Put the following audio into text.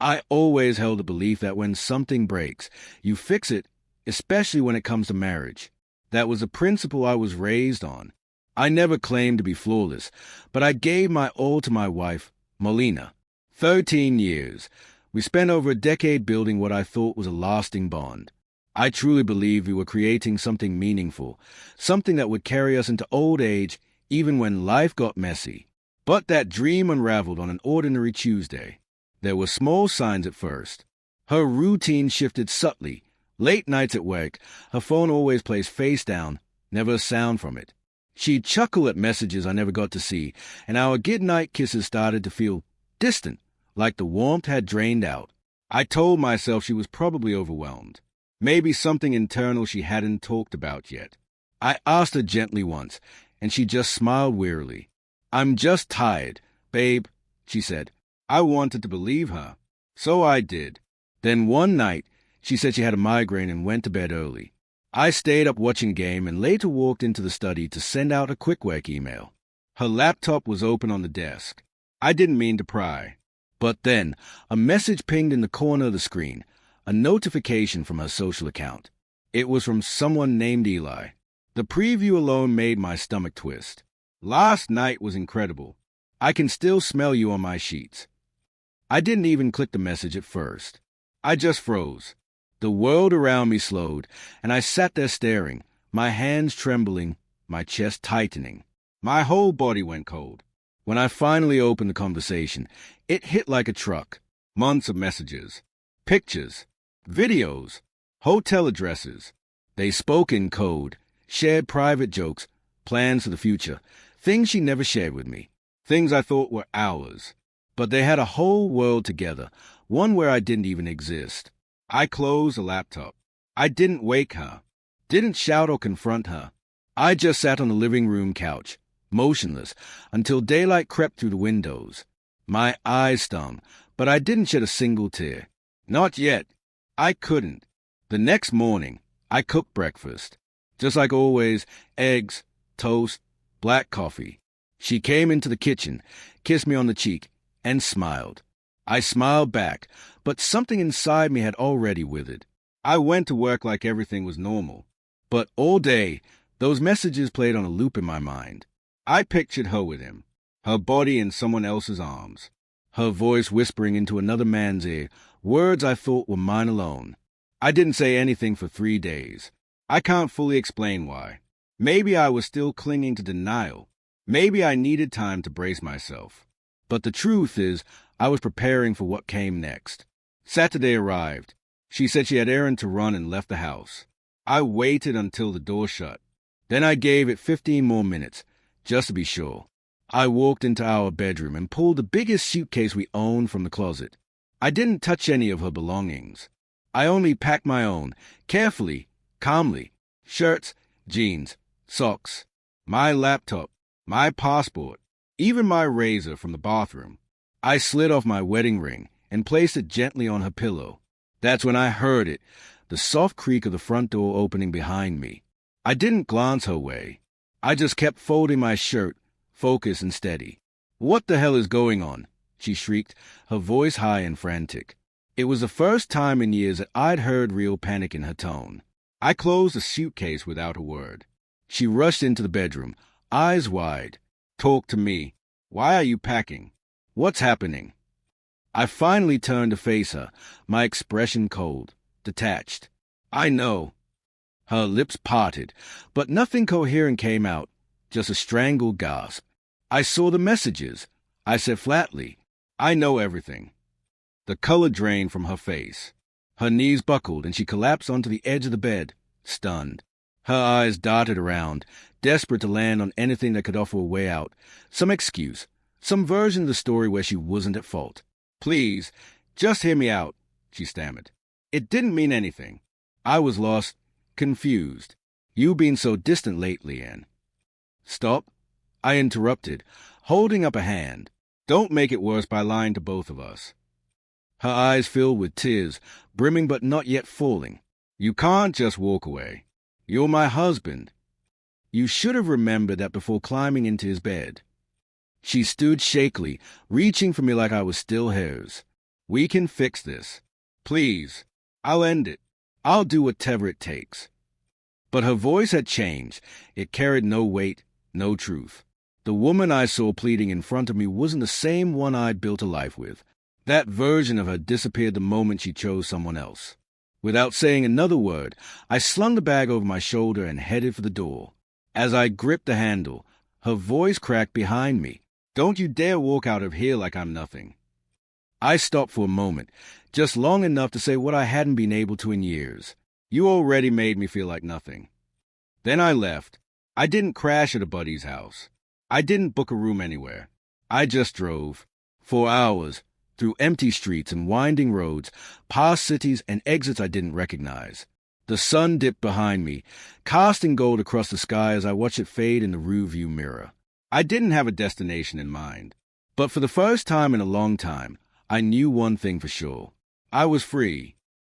I always held the belief that when something breaks, you fix it, especially when it comes to marriage. That was a principle I was raised on. I never claimed to be flawless, but I gave my all to my wife, Molina. 13 years. We spent over a decade building what I thought was a lasting bond. I truly believed we were creating something meaningful, something that would carry us into old age even when life got messy. But that dream unraveled on an ordinary Tuesday. There were small signs at first. Her routine shifted subtly. Late nights at work, her phone always plays face down, never a sound from it. She'd chuckle at messages I never got to see, and our goodnight kisses started to feel distant, like the warmth had drained out. I told myself she was probably overwhelmed. Maybe something internal she hadn't talked about yet. I asked her gently once, and she just smiled wearily. "I'm just tired, babe," she said. I wanted to believe her. So I did. Then one night, she said she had a migraine and went to bed early. I stayed up watching a game and later walked into the study to send out a quick work email. Her laptop was open on the desk. I didn't mean to pry. But then, a message pinged in the corner of the screen, a notification from her social account. It was from someone named Eli. The preview alone made my stomach twist. "Last night was incredible. I can still smell you on my sheets." I didn't even click the message at first. I just froze. The world around me slowed, and I sat there staring, my hands trembling, my chest tightening. My whole body went cold. When I finally opened the conversation, it hit like a truck. Months of messages, pictures, videos, hotel addresses. They spoke in code, shared private jokes, plans for the future, things she never shared with me, things I thought were ours. But they had a whole world together, one where I didn't even exist. I closed the laptop. I didn't wake her, didn't shout or confront her. I just sat on the living room couch, motionless, until daylight crept through the windows. My eyes stung, but I didn't shed a single tear. Not yet. I couldn't. The next morning, I cooked breakfast. Just like always, eggs, toast, black coffee. She came into the kitchen, kissed me on the cheek, and smiled. I smiled back, but something inside me had already withered. I went to work like everything was normal. But all day, those messages played on a loop in my mind. I pictured her with him, her body in someone else's arms, her voice whispering into another man's ear, words I thought were mine alone. I didn't say anything for 3 days. I can't fully explain why. Maybe I was still clinging to denial. Maybe I needed time to brace myself. But the truth is, I was preparing for what came next. Saturday arrived. She said she had errand to run and left the house. I waited until the door shut. Then I gave it 15 more minutes, just to be sure. I walked into our bedroom and pulled the biggest suitcase we owned from the closet. I didn't touch any of her belongings. I only packed my own, carefully, calmly. Shirts, jeans, socks, my laptop, my passport, even my razor from the bathroom. I slid off my wedding ring and placed it gently on her pillow. That's when I heard it, the soft creak of the front door opening behind me. I didn't glance her way. I just kept folding my shirt, focused and steady. "What the hell is going on?" she shrieked, her voice high and frantic. It was the first time in years that I'd heard real panic in her tone. I closed the suitcase without a word. She rushed into the bedroom, eyes wide. "Talk to me. Why are you packing? What's happening?" I finally turned to face her, my expression cold, detached. "I know." Her lips parted, but nothing coherent came out, just a strangled gasp. "I saw the messages," I said flatly. "I know everything." The color drained from her face. Her knees buckled and she collapsed onto the edge of the bed, stunned. Her eyes darted around, desperate to land on anything that could offer a way out, some excuse, some version of the story where she wasn't at fault. "Please, just hear me out," she stammered. "It didn't mean anything. I was lost, confused. You've been so distant lately, and—" "Stop," I interrupted, holding up a hand. "Don't make it worse by lying to both of us." Her eyes filled with tears, brimming but not yet falling. "You can't just walk away. You're my husband. You should have remembered that before climbing into his bed." She stood shakily, reaching for me like I was still hers. We can fix this. Please. I'll end it. I'll do whatever it takes. But her voice had changed. It carried no weight, no truth. The woman I saw pleading in front of me wasn't the same one I'd built a life with. That version of her disappeared the moment she chose someone else. Without saying another word, I slung the bag over my shoulder and headed for the door. As I gripped the handle, her voice cracked behind me. Don't you dare walk out of here like I'm nothing. I stopped for a moment, just long enough to say what I hadn't been able to in years. You already made me feel like nothing. Then I left. I didn't crash at a buddy's house. I didn't book a room anywhere. I just drove, for hours, through empty streets and winding roads, past cities and exits I didn't recognize. The sun dipped behind me, casting gold across the sky as I watched it fade in the rearview mirror. I didn't have a destination in mind. But for the first time in a long time, I knew one thing for sure. I was free.